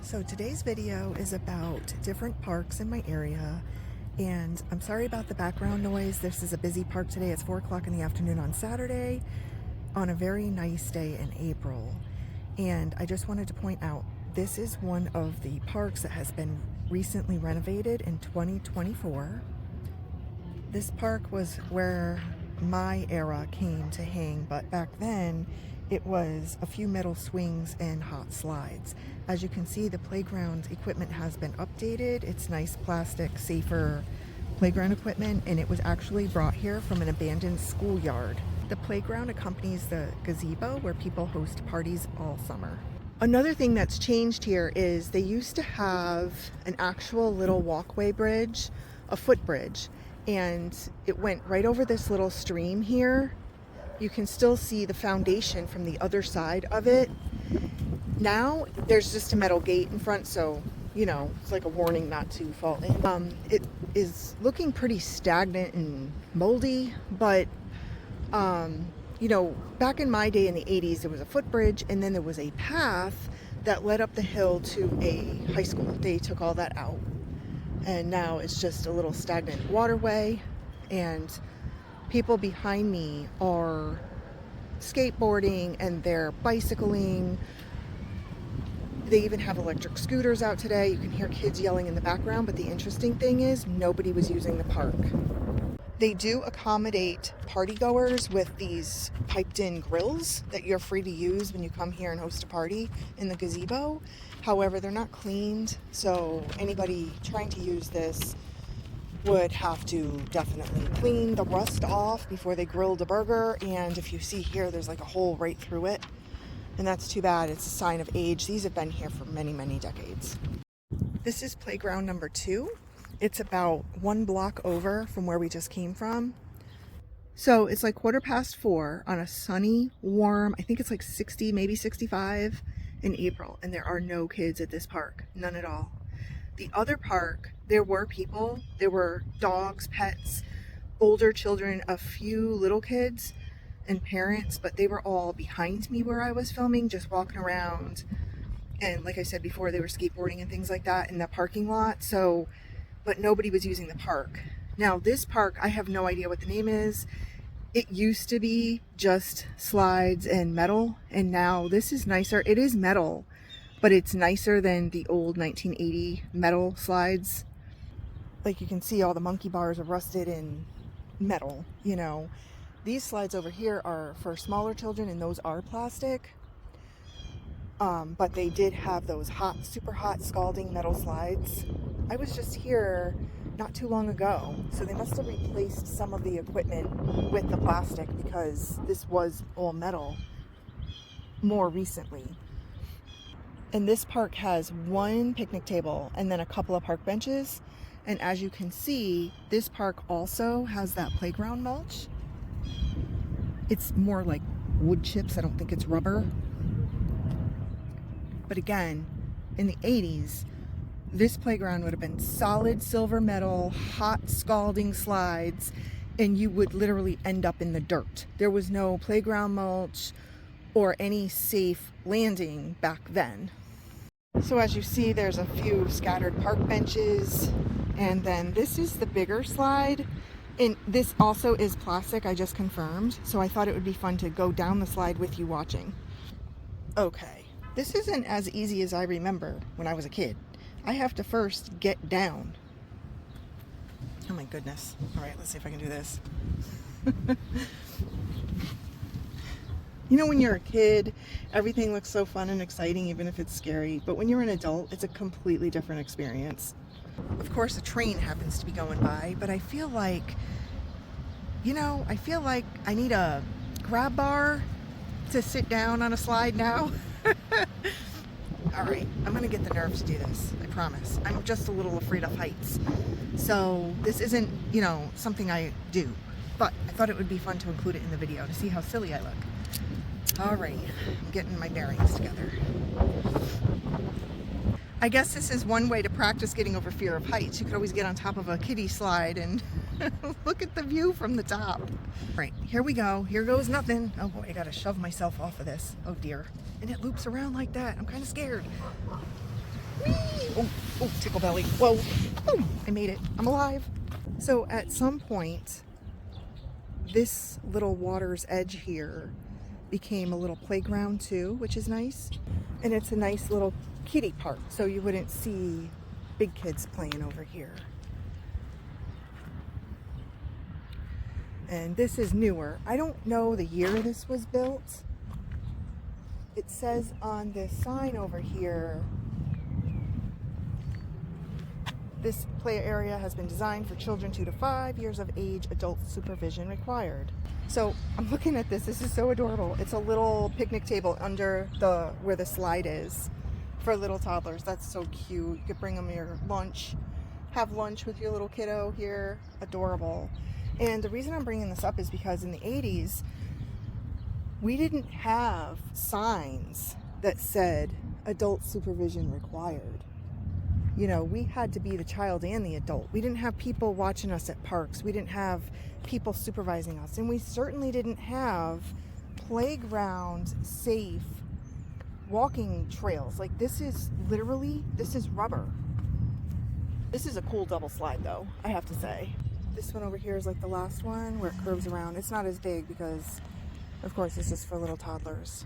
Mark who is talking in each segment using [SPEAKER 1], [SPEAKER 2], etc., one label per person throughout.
[SPEAKER 1] So today's video is about different parks in my area, and I'm sorry about the background noise. This is a busy park today. It's 4 o'clock in the afternoon on Saturday on a very nice day in April. And I just wanted to point out, this is one of the parks that has been recently renovated in 2024. This park was where my era came to hang, but back then it was a few metal swings and hot slides. As you can see, the playground equipment has been updated. It's nice plastic, safer playground equipment, and it was actually brought here from an abandoned schoolyard. The playground accompanies the gazebo where people host parties all summer. Another thing that's changed here is they used to have an actual little walkway bridge, a footbridge, and it went right over this little stream here. You can still see the foundation from the other side of it. Now there's just a metal gate in front, so you know, it's like a warning not to fall in. It is looking pretty stagnant and moldy, but you know, back in my day in the 80s, there was a footbridge, and then there was a path that led up the hill to a high school. They took all that out, and now it's just a little stagnant waterway, and people behind me are skateboarding and they're bicycling. They even have electric scooters out today. You can hear kids yelling in the background, but the interesting thing is nobody was using the park. They do accommodate partygoers with these piped in grills that you're free to use when you come here and host a party in the gazebo. However, they're not cleaned, so anybody trying to use this would have to definitely clean the rust off before they grilled a burger. And if you see here, there's like a hole right through it, and that's too bad. It's a sign of age. These have been here for many, many decades. This is playground number 2. It's about 1 block over from where we just came from. So it's like 4:15 on a sunny, warm, I think it's like 60, maybe 65 in April, and there are no kids at this park, none at all. The other park, there were people, there were dogs, pets, older children, a few little kids and parents, but they were all behind me where I was filming, just walking around. And like I said before, they were skateboarding and things like that in the parking lot. So, but nobody was using the park. Now this park, I have no idea what the name is. It used to be just slides and metal, and now this is nicer. It is metal, but it's nicer than the old 1980 metal slides. Like you can see, all the monkey bars are rusted in metal, you know. These slides over here are for smaller children, and those are plastic. But they did have those hot, super hot, scalding metal slides. I was just here not too long ago, so they must have replaced some of the equipment with the plastic, because this was all metal more recently. And this park has 1 picnic table and then a couple of park benches. And as you can see, this park also has that playground mulch. It's more like wood chips. I don't think it's rubber. But again, in the 80s, this playground would have been solid silver metal, hot scalding slides, and you would literally end up in the dirt. There was no playground mulch or any safe landing back then. So as you see, there's a few scattered park benches, and then this is the bigger slide, and this also is plastic, I just confirmed, so I thought it would be fun to go down the slide with you watching. Okay, this isn't as easy as I remember when I was a kid. I have to first get down. Oh my goodness. All right, let's see if I can do this. You know, when you're a kid, everything looks so fun and exciting, even if it's scary. But when you're an adult, it's a completely different experience. Of course, a train happens to be going by, but I feel like, you know, I need a grab bar to sit down on a slide now. All right, I'm gonna get the nerve to do this, I promise. I'm just a little afraid of heights. So this isn't, you know, something I do, but I thought it would be fun to include it in the video to see how silly I look. All right, I'm getting my bearings together. I guess this is one way to practice getting over fear of heights. You could always get on top of a kiddie slide and look at the view from the top. All right, here we go. Here goes nothing. Oh boy, I gotta shove myself off of this. Oh dear. And it loops around like that. I'm kind of scared. Whee! Oh, oh, tickle belly. Whoa. Oh, I made it. I'm alive. So at some point, this little water's edge here became a little playground too, which is nice. And it's a nice little kiddie park, so you wouldn't see big kids playing over here. And this is newer. I don't know the year this was built. It says on this sign over here, this play area has been designed for children 2 to 5 years of age, adult supervision required. So I'm looking at this. This is so adorable. It's a little picnic table under where the slide is for little toddlers. That's so cute. You could bring them your lunch, have lunch with your little kiddo here. Adorable. And the reason I'm bringing this up is because in the 80s, we didn't have signs that said adult supervision required. You know, we had to be the child and the adult. We didn't have people watching us at parks. We didn't have people supervising us. And we certainly didn't have playground safe walking trails. Like this is rubber. This is a cool double slide though, I have to say. This one over here is like the last one where it curves around. It's not as big because of course it's just for little toddlers.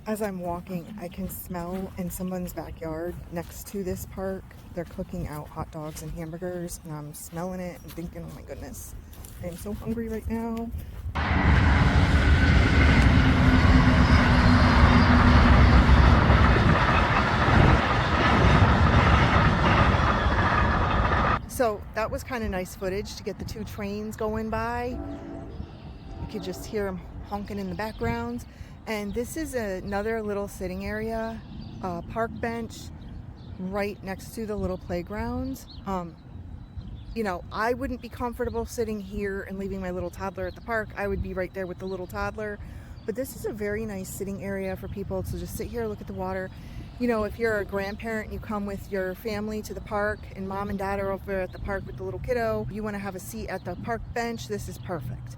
[SPEAKER 1] As I'm walking, I can smell in someone's backyard next to this park, they're cooking out hot dogs and hamburgers, and I'm smelling it and thinking, oh my goodness, I am so hungry right now. So that was kind of nice footage to get the 2 trains going by. You could just hear them honking in the background. And this is another little sitting area, park bench right next to the little playground. You know, I wouldn't be comfortable sitting here and leaving my little toddler at the park. I would be right there with the little toddler. But this is a very nice sitting area for people to just sit here, look at the water. You know, if you're a grandparent and you come with your family to the park and mom and dad are over at the park with the little kiddo, you want to have a seat at the park bench, this is perfect.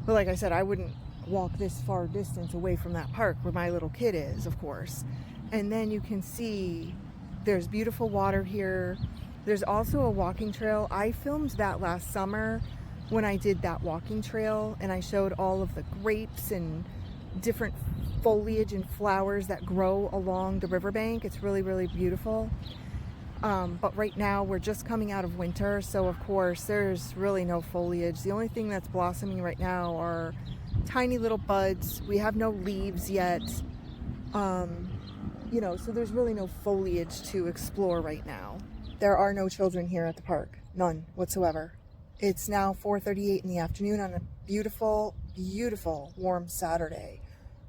[SPEAKER 1] But like I said, I wouldn't walk this far distance away from that park where my little kid is, of course. And then you can see there's beautiful water here. There's also a walking trail. I filmed that last summer when I did that walking trail, and I showed all of the grapes and different foliage and flowers that grow along the riverbank. It's really, really beautiful. But right now we're just coming out of winter, so of course there's really no foliage. The only thing that's blossoming right now are tiny little buds. We have no leaves yet. You know, so there's really no foliage to explore right now. There are no children here at the park, none whatsoever. It's now 4:38 in the afternoon on a beautiful, beautiful warm Saturday.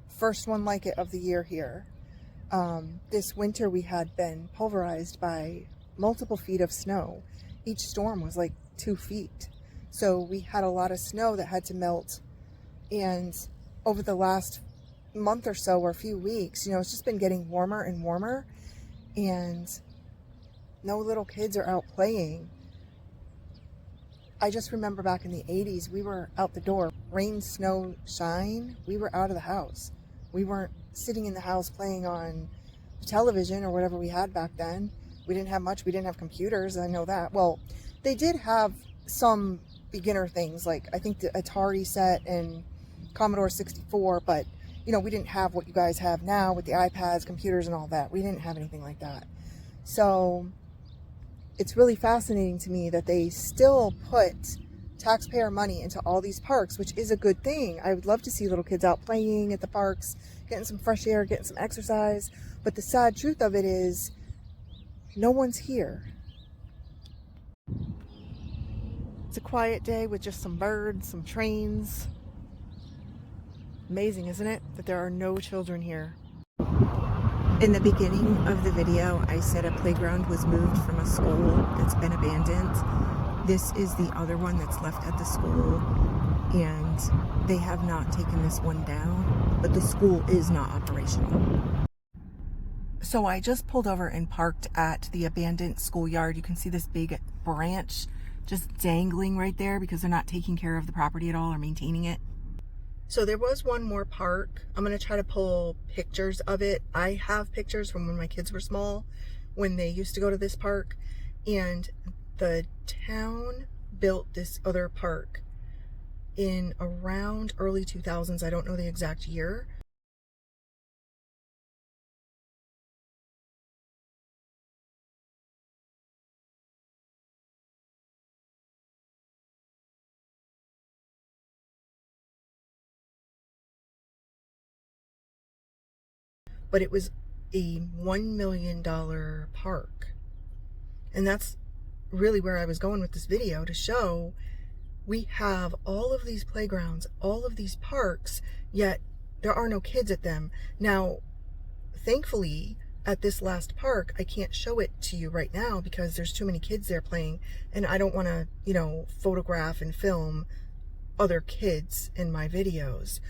[SPEAKER 1] First one like it of the year here. This winter we had been pulverized by multiple feet of snow. Each storm was like 2 feet. So we had a lot of snow that had to melt. And over the last month or so, or a few weeks, you know, it's just been getting warmer and warmer. And no little kids are out playing. I just remember back in the 80s, we were out the door. Rain, snow, shine, we were out of the house. We weren't sitting in the house playing on the television or whatever we had back then. We didn't have much. We didn't have computers, I know that. Well, they did have some beginner things, like I think the Atari set and Commodore 64, but you know, we didn't have what you guys have now with the iPads, computers and all that. We didn't have anything like that. So it's really fascinating to me that they still put taxpayer money into all these parks, which is a good thing. I would love to see little kids out playing at the parks, getting some fresh air, getting some exercise. But the sad truth of it is no one's here. It's a quiet day with just some birds, some trains. Amazing, isn't it, that there are no children here? In the beginning of the video, I said a playground was moved from a school that's been abandoned. This is the other one that's left at the school, and they have not taken this one down, but the school is not operational. So I just pulled over and parked at the abandoned schoolyard. You can see this big branch just dangling right there because they're not taking care of the property at all or maintaining it. So there was one more park. I'm going to try to pull pictures of it. I have pictures from when my kids were small, when they used to go to this park. And the town built this other park in around early 2000s. I don't know the exact year. But it was a $1 million park. And that's really where I was going with this video, to show we have all of these playgrounds, all of these parks, yet there are no kids at them. Now, thankfully, at this last park, I can't show it to you right now because there's too many kids there playing, and I don't want to, photograph and film other kids in my videos.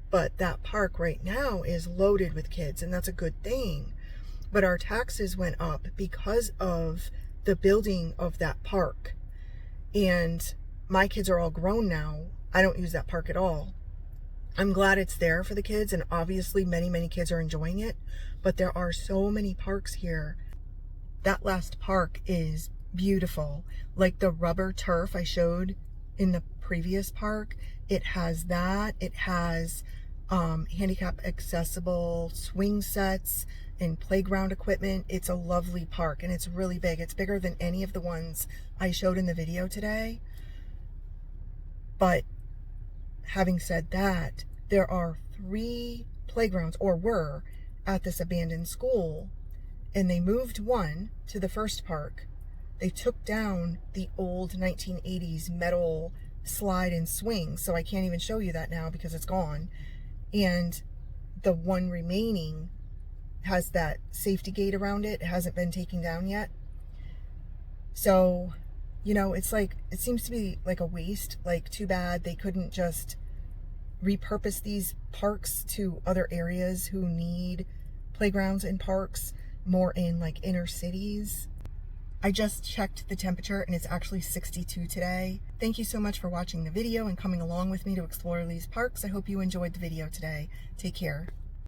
[SPEAKER 1] But that park right now is loaded with kids, and that's a good thing. But our taxes went up because of the building of that park. And my kids are all grown now. I don't use that park at all. I'm glad it's there for the kids, and obviously many, many kids are enjoying it, but there are so many parks here. That last park is beautiful. Like the rubber turf I showed in the previous park, it has that. It has handicap accessible swing sets and playground equipment. It's a lovely park, and it's really big. It's bigger than any of the ones I showed in the video today. But having said that, there are 3 playgrounds, or were, at this abandoned school, and they moved one to the first park. They took down the old 1980s metal slide and swing, so I can't even show you that now because it's gone. And the one remaining has that safety gate around it. It hasn't been taken down yet. So, it's like, it seems to be like a waste. Like, too bad they couldn't just repurpose these parks to other areas who need playgrounds and parks, more in like inner cities. I just checked the temperature and it's actually 62 today. Thank you so much for watching the video and coming along with me to explore these parks. I hope you enjoyed the video today. Take care.